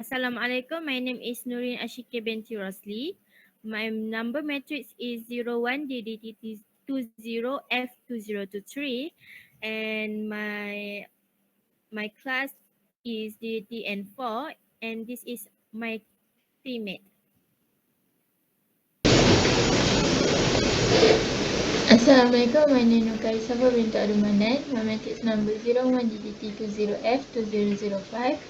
Assalamualaikum. My name is Nurin Ashike binti Rosli. My number matrix is 01DDT20F2023 and my class is DDTN4 and this is my teammate. Assalamualaikum, my name is Nukai Safa binti Adumanan. My matrix number 01DDT20F2005.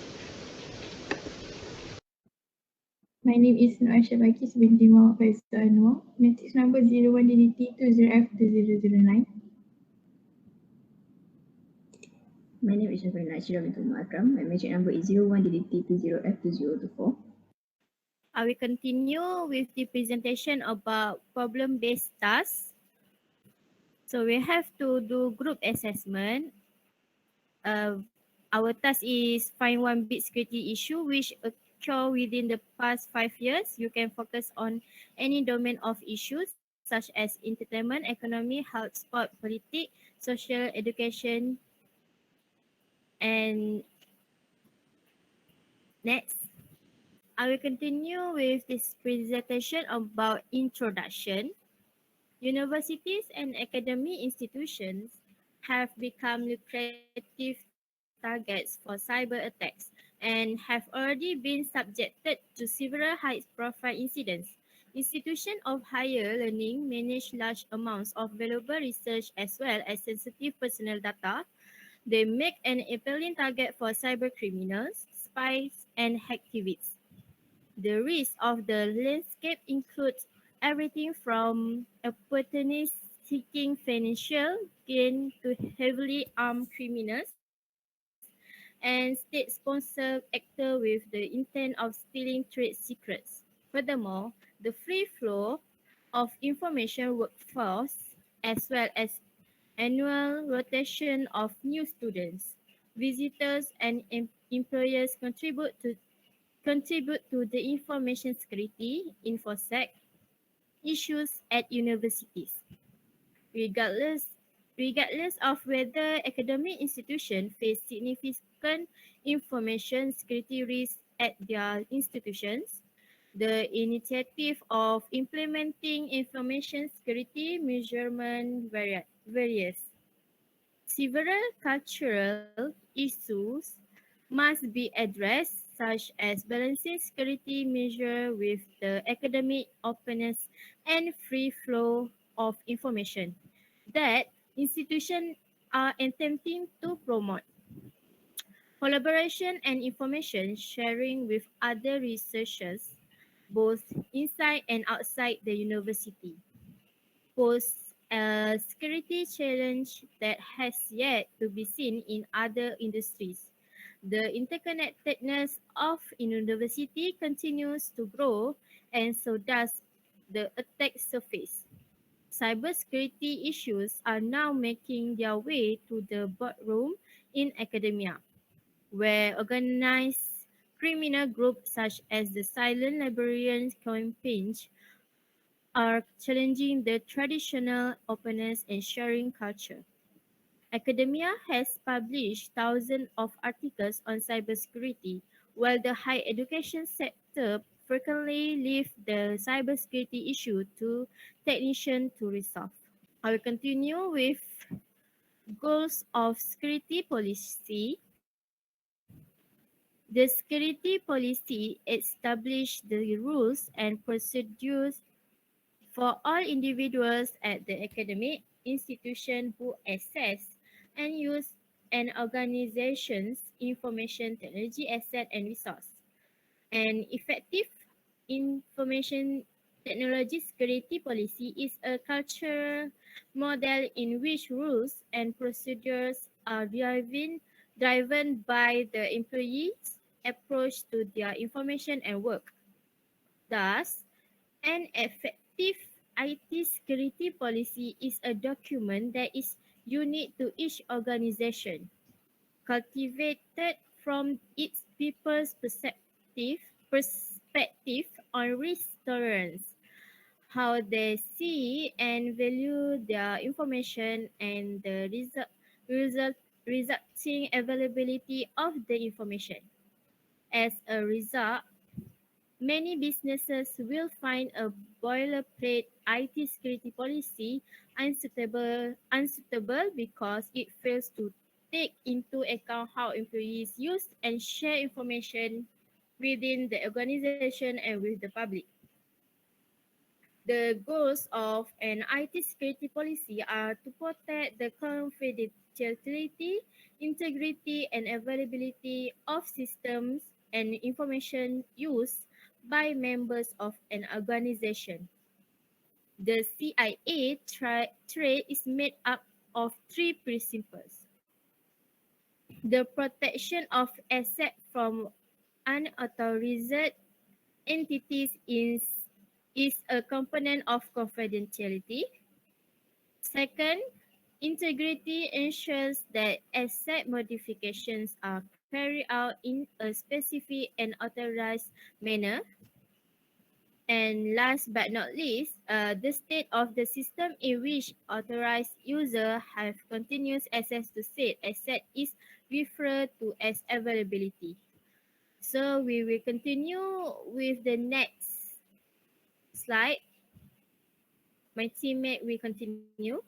My name is Nur Aisyah Bakis binti Muhammad Faizal Anwar. Matrix number 01DDT20F2009. My name is Shafina Ashira binti Umar Akram. My magic number is 01DDT20F2024. I will continue with the presentation about problem-based tasks. So we have to do group assessment. Our task is find one big security issue which occur within the past 5 years. You can focus on any domain of issues such as entertainment, economy, health, sport, politics, social, education, and next. I will continue with this presentation about introduction. Universities and academic institutions have become lucrative targets for cyber attacks and have already been subjected to several high-profile incidents. Institutions of higher learning manage large amounts of valuable research as well as sensitive personal data. They make an appealing target for cyber criminals, spies, and hacktivists. The risk of the landscape includes everything from opportunists seeking financial gain to heavily armed criminals and state-sponsored actors with the intent of stealing trade secrets. Furthermore, the free flow of information workforce as well as annual rotation of new students, visitors, and employers contribute to the information security InfoSec issues at universities. Regardless, regardless of whether academic institutions face significant information security risks at their institutions, the initiative of implementing information security measurement varies. Several cultural issues must be addressed, such as balancing security measures with the academic openness and free flow of information that institutions are attempting to promote. Collaboration and information sharing with other researchers, both inside and outside the university, pose a security challenge that has yet to be seen in other industries. The interconnectedness of university continues to grow, and so does the attack surface. Cybersecurity issues are now making their way to the boardroom in academia, where organized criminal groups such as the Silent Librarians campaign are challenging the traditional openness and sharing culture. Academia has published thousands of articles on cybersecurity, while the higher education sector frequently leave the cybersecurity issue to technicians to resolve. I will continue with goals of security policy. The security policy established the rules and procedures for all individuals at the academic institution who access and use an organization's information technology asset and resource. An effective information technology security policy is a cultural model in which rules and procedures are driven by the employees' approach to their information and work. Thus, an effective IT security policy is a document that is unique to each organization, cultivated from its people's perspective on risk tolerance, how they see and value their information, and the resulting availability of the information. As a result, many businesses will find a boilerplate IT security policy unsuitable because it fails to take into account how employees use and share information within the organization and with the public. The goals of an IT security policy are to protect the confidentiality, integrity, and availability of systems and information used by members of an organization. The CIA trade is made up of three principles. The protection of assets from unauthorized entities is a component of confidentiality. Second, integrity ensures that asset modifications are carried out in a specific and authorized manner. And last but not least, the state of the system in which authorized user have continuous access to said asset is referred to as availability. So we will continue with the next slide. My teammate will continue.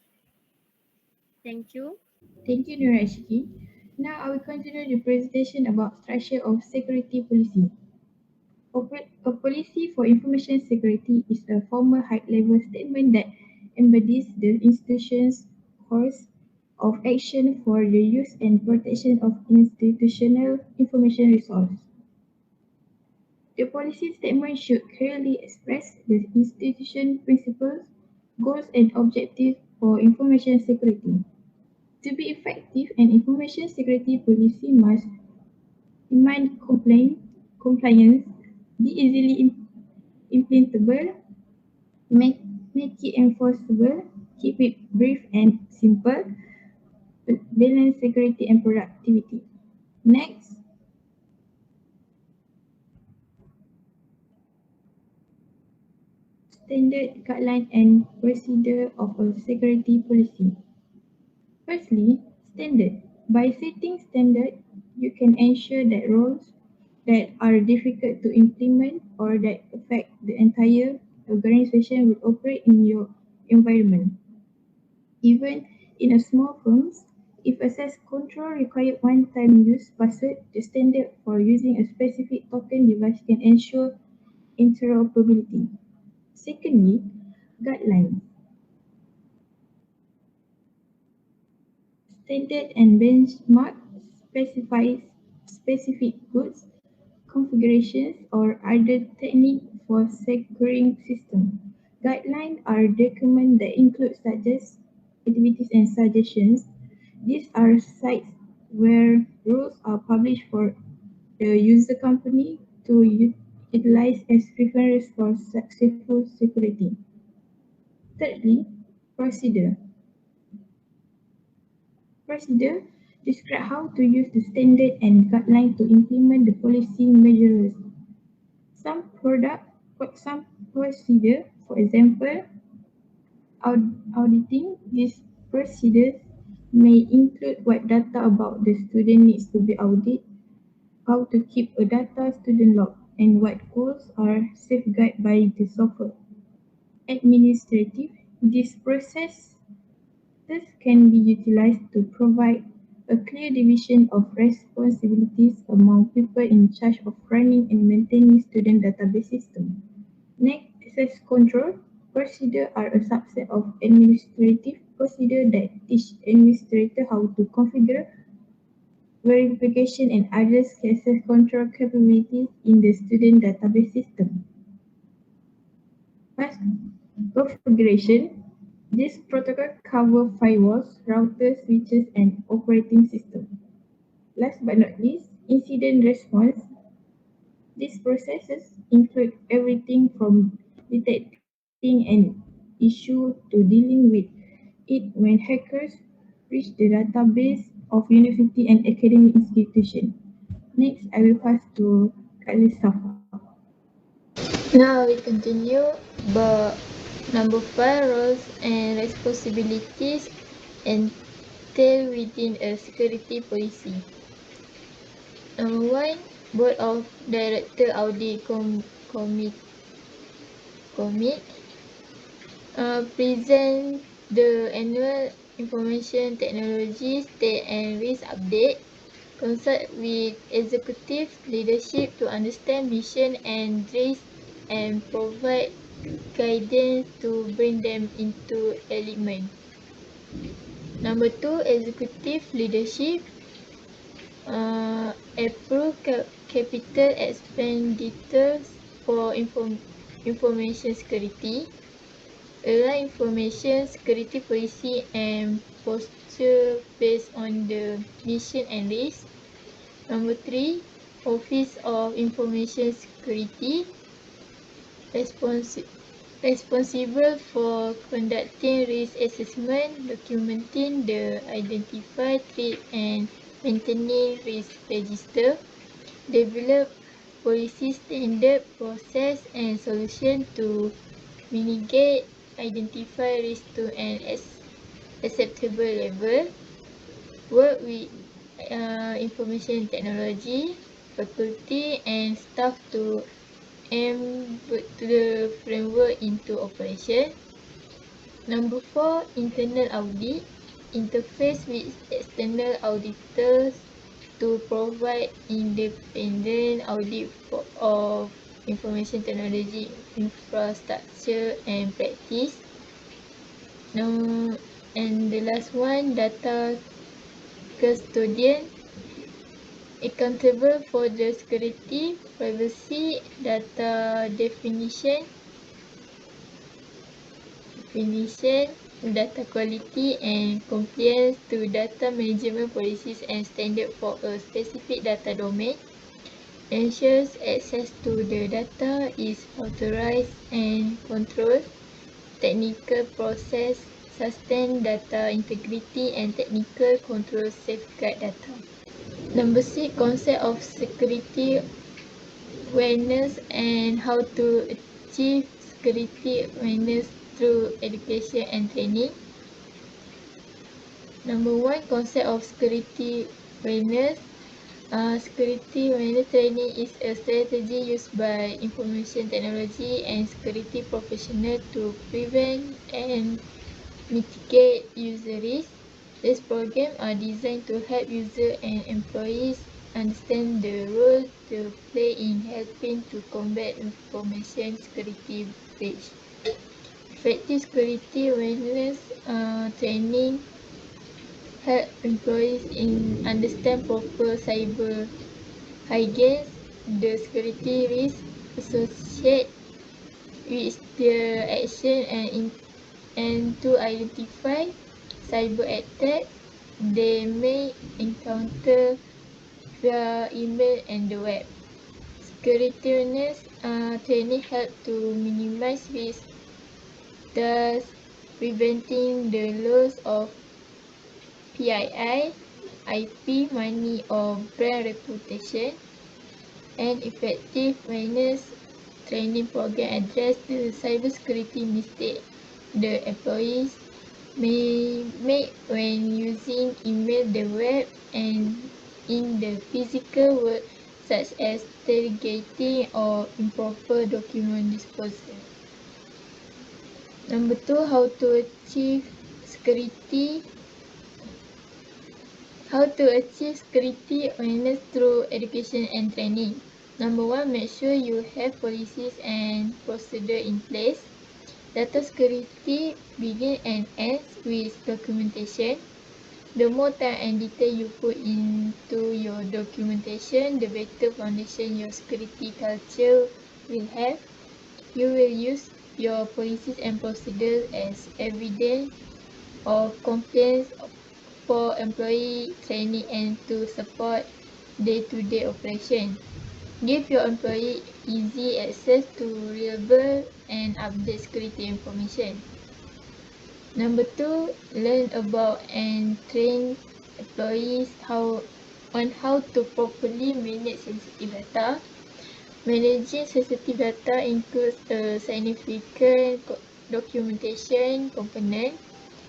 Thank you. Thank you, Nur Ashiki. Now I will continue the presentation about structure of security policy. A policy for information security is a formal high-level statement that embodies the institution's course of action for the use and protection of institutional information resources. The policy statement should clearly express the institution principles, goals, and objectives for information security. To be effective, an information security policy must demand compliance, be easily implementable, make it enforceable, keep it brief and simple, balance security and productivity. Next, standard guideline and procedure of a security policy. Firstly, standard. By setting standard, you can ensure that rules that are difficult to implement or that affect the entire organization will operate in your environment. Even in a small firms, if access control require one-time use password, the standard for using a specific token device can ensure interoperability. Secondly, guidelines. Standard and benchmark specifies specific goods, configurations, or other technique for securing system. Guidelines are documents that include suggest activities and suggestions. These are sites where rules are published for the user company to utilize as reference for successful security. Thirdly, procedure. Procedure describe how to use the standard and guideline to implement the policy measures. Some procedure, for example, auditing, these procedures may include what data about the student needs to be audited, how to keep a data student log, and what goals are safeguarded by the software. Administrative, this process this can be utilized to provide a clear division of responsibilities among people in charge of running and maintaining student database system. Next, access control procedures are a subset of administrative procedures that teach administrators how to configure verification and other access control capabilities in the student database system. First, configuration. This protocol covers firewalls, routers, switches, and operating system. Last but not least, incident response. These processes include everything from detecting an issue to dealing with it when hackers reach the database of university and academic institution. Next, I will pass to Kak Safa. Now we continue but number 5 roles and responsibilities entailed within a security policy. Number 1, Board of Director Audit Commit present the annual information technology state and risk update. Consult with executive leadership to understand mission and risk and provide guidance to bring them into alignment. Number 2, executive leadership. Approve capital expenditures for information security. Align information security policy and posture based on the mission and risk. Number 3, Office of Information Security, responsible for conducting risk assessment, documenting the identified threat and maintaining risk register, develop policy standard, process and solution to mitigate identify risk to an acceptable level, work with information technology, faculty and staff to put the framework into operation. Number 4, internal audit, interface with external auditors to provide independent audit of information technology infrastructure and practice. And the last one, data custodian, accountable for the security, privacy, data definition, data quality and compliance to data management policies and standards for a specific data domain. Ensures access to the data is authorized and controlled. Technical process, sustain data integrity and technical control safeguard data. Number 6, concept of security awareness and how to achieve security awareness through education and training. Number 1, concept of security awareness. Security awareness training is a strategy used by information technology and security professionals to prevent and mitigate user risk. These programs are designed to help users and employees understand the role they play in helping to combat information security breach. Effective security awareness training help employees in understand proper cyber hygiene, the security risks associated with their action and to identify cyber attack they may encounter via email and the web. Security awareness training help to minimize risk, thus preventing the loss of PII, IP, money or brand reputation. And effective awareness training program address the cybersecurity mistake the employees may make when using email, the web, and in the physical world, such as tailgating or improper document disposal. Number 2, how to achieve security awareness through education and training. Number 1, make sure you have policies and procedures in place. Data security begins and ends with documentation. The more time and detail you put into your documentation, the better foundation your security culture will have. You will use your policies and procedures as evidence of compliance for employee training and to support day-to-day operation. Give your employee easy access to reliable and update security information. Number 2, learn about and train employees on how to properly manage sensitive data. Managing sensitive data includes a significant documentation component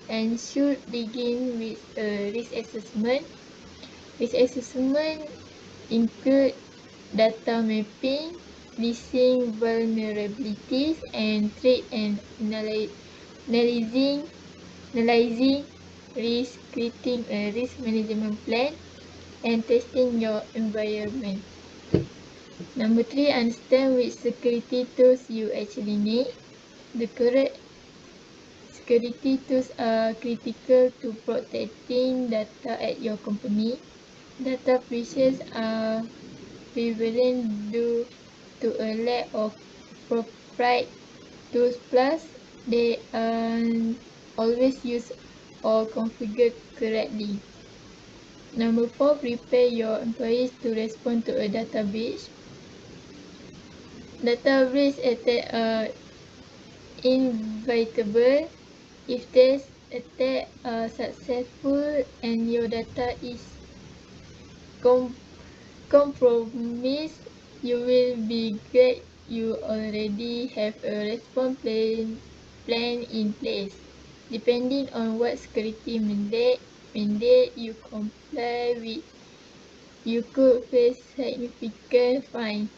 and should begin with a risk assessment. Risk assessment include data mapping, listing vulnerabilities and threat, and analyzing risk, creating a risk management plan, and testing your environment. Number 3, understand which security tools you actually need. The correct security tools are critical to protecting data at your company. Data breaches are prevalent due to a lack of appropriate tools, plus they aren't always used or configured correctly. Number 4, prepare your employees to respond to a data breach. Data breach attacks are inevitable. If this attack are successful and your data is compromised, you will be glad you already have a response plan in place. Depending on what security mandate you comply with, you could face significant fines.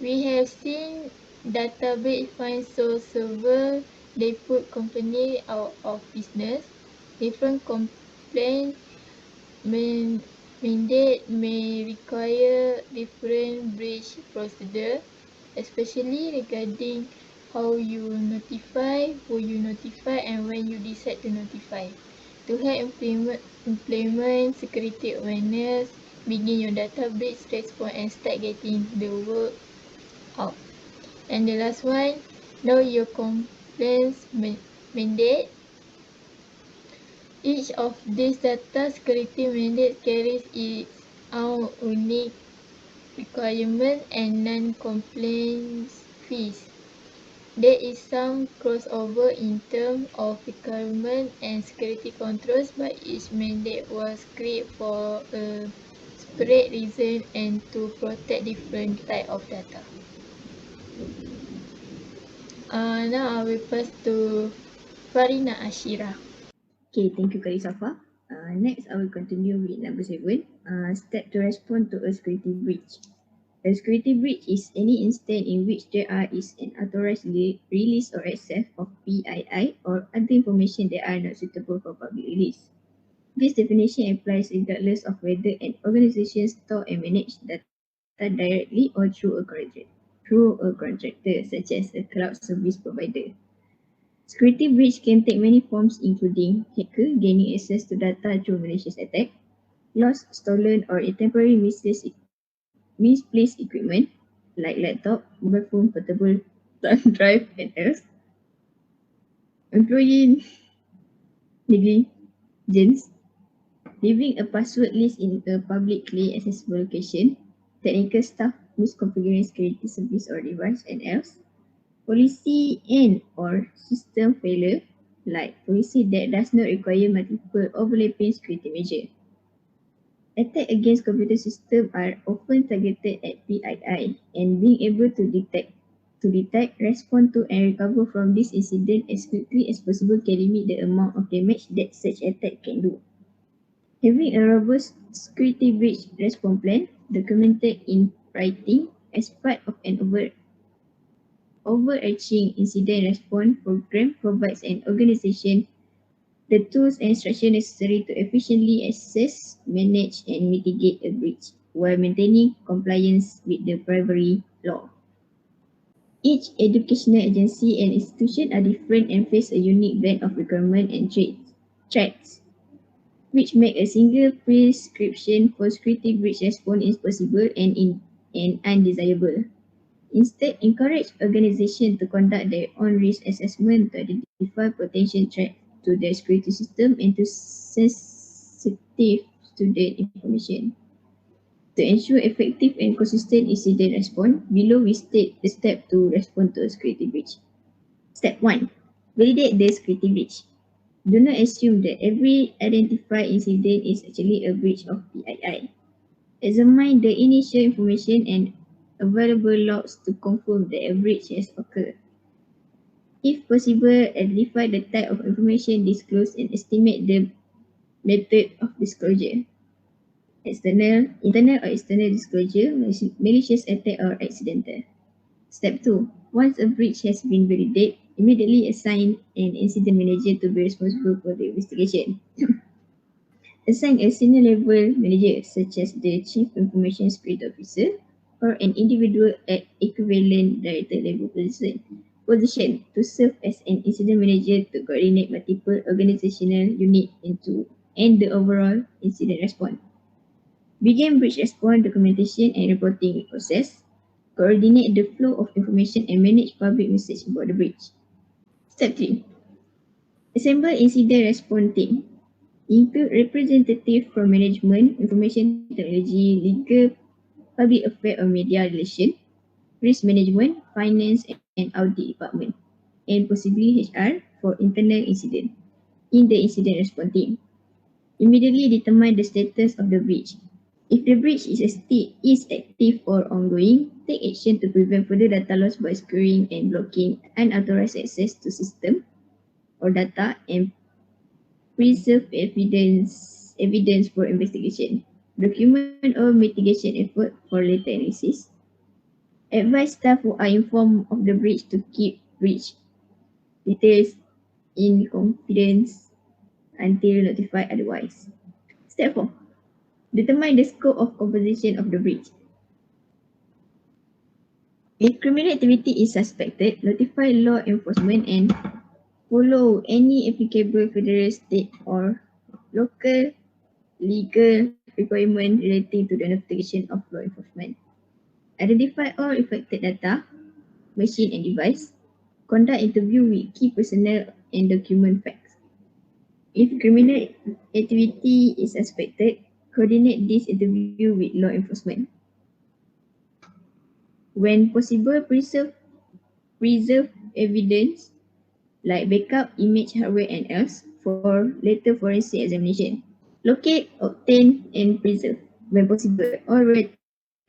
We have seen data breach fines so severe they put companies out of business. Different complaint mandate may require different breach procedure, especially regarding how you notify, who you notify, and when you decide to notify. To help implement security awareness, begin your data breach response and start getting the work out. And the last one, know your complaints mandate. Each of these data security mandates carries its own unique requirement and non-compliance fees. There is some crossover in terms of requirement and security controls, but each mandate was created for a separate reason and to protect different types of data. Now I will pass to Farina Ashira. Okay, thank you, Kak Safa. Next, I will continue with number 7. Step to respond to a security breach. A security breach is any instance in which there is an unauthorized release or access of PII or other information that are not suitable for public release. This definition applies regardless of whether an organization store and manage data directly or through a contractor such as a cloud service provider. Security breach can take many forms including hacker gaining access to data through malicious attack, lost, stolen or temporary misplaced equipment like laptop, mobile phone, portable thumb drive and else, employee negligence, leaving a password list in a publicly accessible location, technical staff misconfiguring security service or device and else, policy and or system failure like policy that does not require multiple overlapping security measures. Attacks against computer systems are often targeted at PII and being able to detect, respond to and recover from this incident as quickly as possible can limit the amount of damage that such attack can do. Having a robust security breach response plan documented in writing as part of an overarching incident response program provides an organization the tools and structure necessary to efficiently assess, manage, and mitigate a breach while maintaining compliance with the privacy law. Each educational agency and institution are different and face a unique blend of requirements and threats, which make a single prescription for security breach response impossible and undesirable. Instead, encourage organizations to conduct their own risk assessment to identify potential threats to their security system and to sensitive student information. To ensure effective and consistent incident response, below we state the step to respond to a security breach. Step 1. Validate the security breach. Do not assume that every identified incident is actually a breach of PII. Examine the initial information and available logs to confirm that a breach has occurred. If possible, identify the type of information disclosed and estimate the method of disclosure. internal or external disclosure, malicious attack or accidental. Step 2. Once a breach has been validated, immediately assign an incident manager to be responsible for the investigation. Assign a senior level manager such as the Chief Information Security Officer or an individual at equivalent director level position to serve as an incident manager to coordinate multiple organizational units and the overall incident response. Begin breach response documentation and reporting process. Coordinate the flow of information and manage public message about the breach. Step 3. Assemble incident response team. Include representative from management, information technology, legal, public affairs or media relation, risk management, finance and audit department, and possibly HR for internal incident in the incident response team. Immediately determine the status of the breach. If the breach is active or ongoing, take action to prevent further data loss by securing and blocking unauthorized access to system or data and preserve evidence for investigation. Document or mitigation effort for later analysis. Advise staff who are informed of the breach to keep breach details in confidence until notified otherwise. Step 4. Determine the scope of composition of the breach. If criminal activity is suspected, notify law enforcement and follow any applicable federal, state or local legal requirement relating to the notification of law enforcement. Identify all affected data, machine and device. Conduct interview with key personnel and document facts. If criminal activity is suspected, coordinate this interview with law enforcement. When possible, preserve evidence like backup, image, hardware and else for later forensic examination. Locate, obtain and preserve when possible or return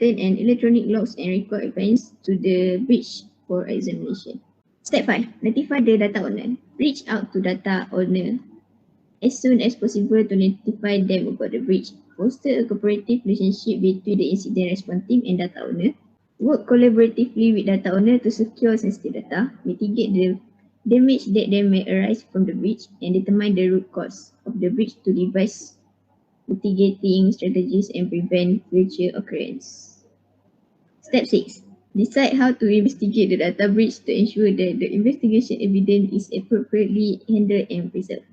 an electronic logs and record evidence to the breach for examination. Step 5. Notify the data owner. Reach out to data owner as soon as possible to notify them about the breach. Foster a cooperative relationship between the incident response team and data owner. Work collaboratively with data owner to secure sensitive data, mitigate the damage that may arise from the breach, and determine the root cause of the breach to devise mitigating strategies and prevent future occurrence. Step 6. Decide how to investigate the data breach to ensure that the investigation evidence is appropriately handled and preserved.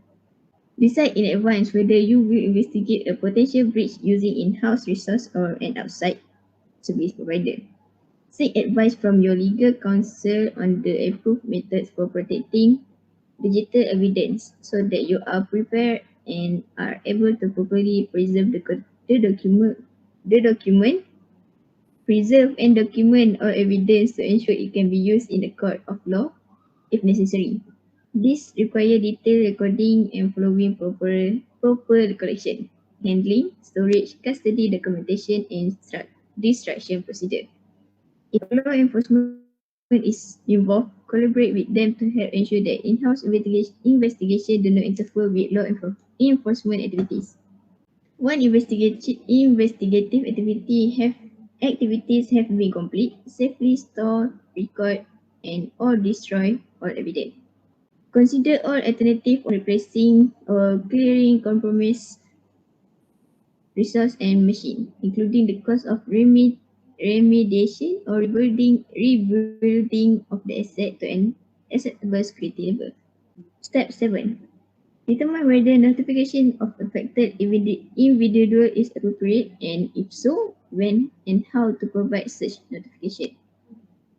Decide in advance whether you will investigate a potential breach using in-house resource or an outside service provider. Seek advice from your legal counsel on the approved methods for protecting digital evidence so that you are prepared and are able to properly preserve the document, preserve and document all evidence to ensure it can be used in the court of law if necessary. This requires detailed recording and following proper collection, handling, storage, custody, documentation and destruction procedure. If law enforcement is involved, collaborate with them to help ensure that in-house investigation do not interfere with law enforcement activities. One investigative activities have been complete, safely store, record, and or destroy all evidence. Consider all alternatives for replacing or clearing compromised resource and machine, including the cost of remediation or rebuilding of the asset to an acceptable security level. Step 7. Determine whether notification of affected individual is appropriate and if so, when and how to provide such notification.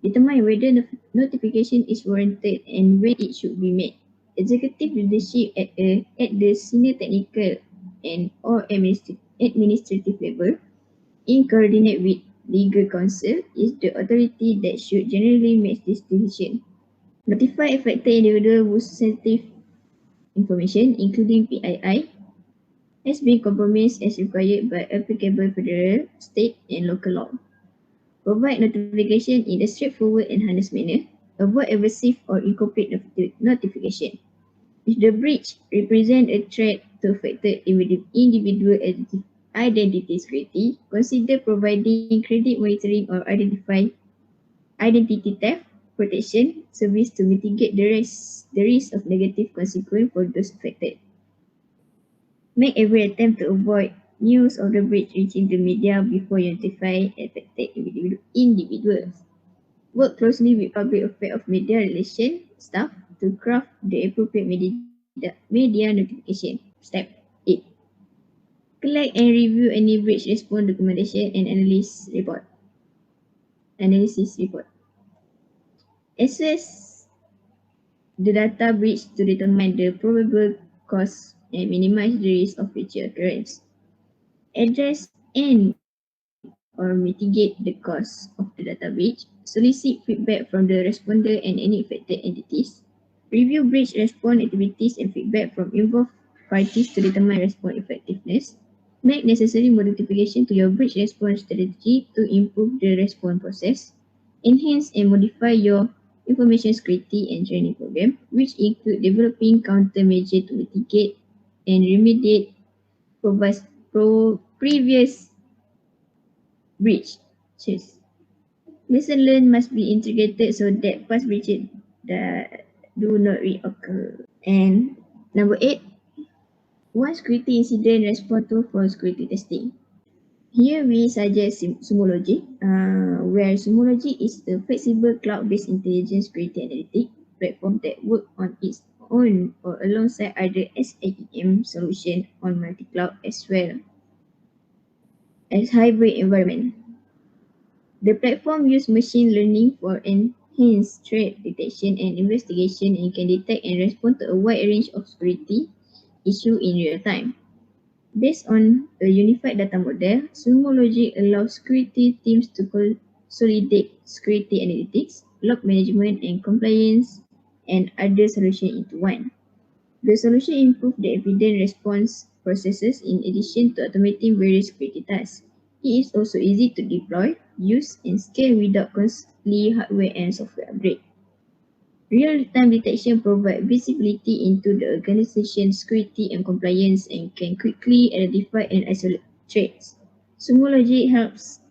Determine whether notification is warranted and when it should be made. Executive leadership at the senior technical and or administrative level, in coordinate with legal counsel, is the authority that should generally make this decision. Notify affected individual whose sensitive information, including PII, has been compromised as required by applicable federal, state and local law. Provide notification in a straightforward and honest manner. Avoid evasive or incomplete notification. If the breach represents a threat to affected individual identity security, consider providing credit monitoring or identity theft protection service to mitigate the risk of negative consequence for those affected. Make every attempt to avoid news of the breach reaching the media before you notify affected individuals. Work closely with public affairs of media relation staff to craft the appropriate media notification. Step 8. Collect and review any breach response documentation and analysis report. Assess the data breach to determine the probable cause and minimize the risk of future occurrence. Address and or mitigate the cause of the data breach. Solicit feedback from the responder and any affected entities. Review breach response activities and feedback from involved parties to determine response effectiveness. Make necessary modification to your breach response strategy to improve the response process. Enhance and modify your information security and training program, which include developing countermeasures to mitigate and remediate previous breaches. Lesson learned must be integrated so that past breaches that do not reoccur. And number 8, one security incident response tool for security testing. Here we suggest Sumology, where Sumology is a flexible cloud-based intelligence security analytic platform that works on its own or alongside other SIEM solution on multi-cloud as well as hybrid environment. The platform uses machine learning for enhanced threat detection and investigation and can detect and respond to a wide range of security issues in real time. Based on a unified data model, Sumology allows security teams to consolidate security analytics, log management, and compliance and other solutions into one. The solution improves the evidence response processes in addition to automating various security tasks. It is also easy to deploy, use, and scale without costly hardware and software upgrade. Real-time detection provides visibility into the organization's security and compliance and can quickly identify and isolate threats. Sumology helps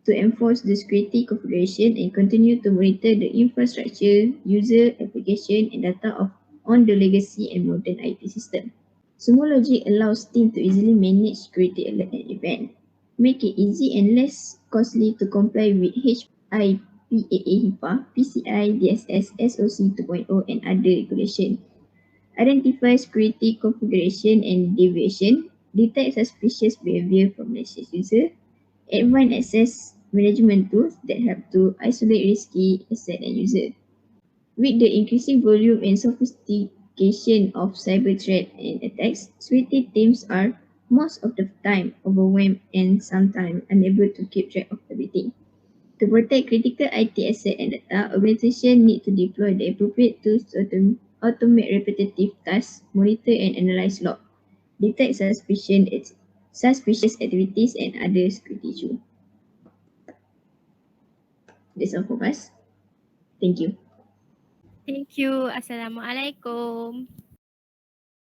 to enforce the security configuration and continue to monitor the infrastructure, user, application, and data on the legacy and modern IT system. Sumology allows teams to easily manage security alert and event, make it easy and less costly to comply with HIPAA, HIPAA, PCI, DSS, SOC 2.0 and other regulations. Identify security configuration and deviation, detect suspicious behavior from malicious user, advanced access management tools that help to isolate risky asset and user. With the increasing volume and sophistication of cyber threat and attacks, security teams are most of the time overwhelmed and sometimes unable to keep track of everything. To protect critical IT assets and data, organizations need to deploy the appropriate tools to automate repetitive tasks, monitor and analyze log, detect suspicious activities and other security issues. That's all for us. Thank you. Thank you. Assalamualaikum.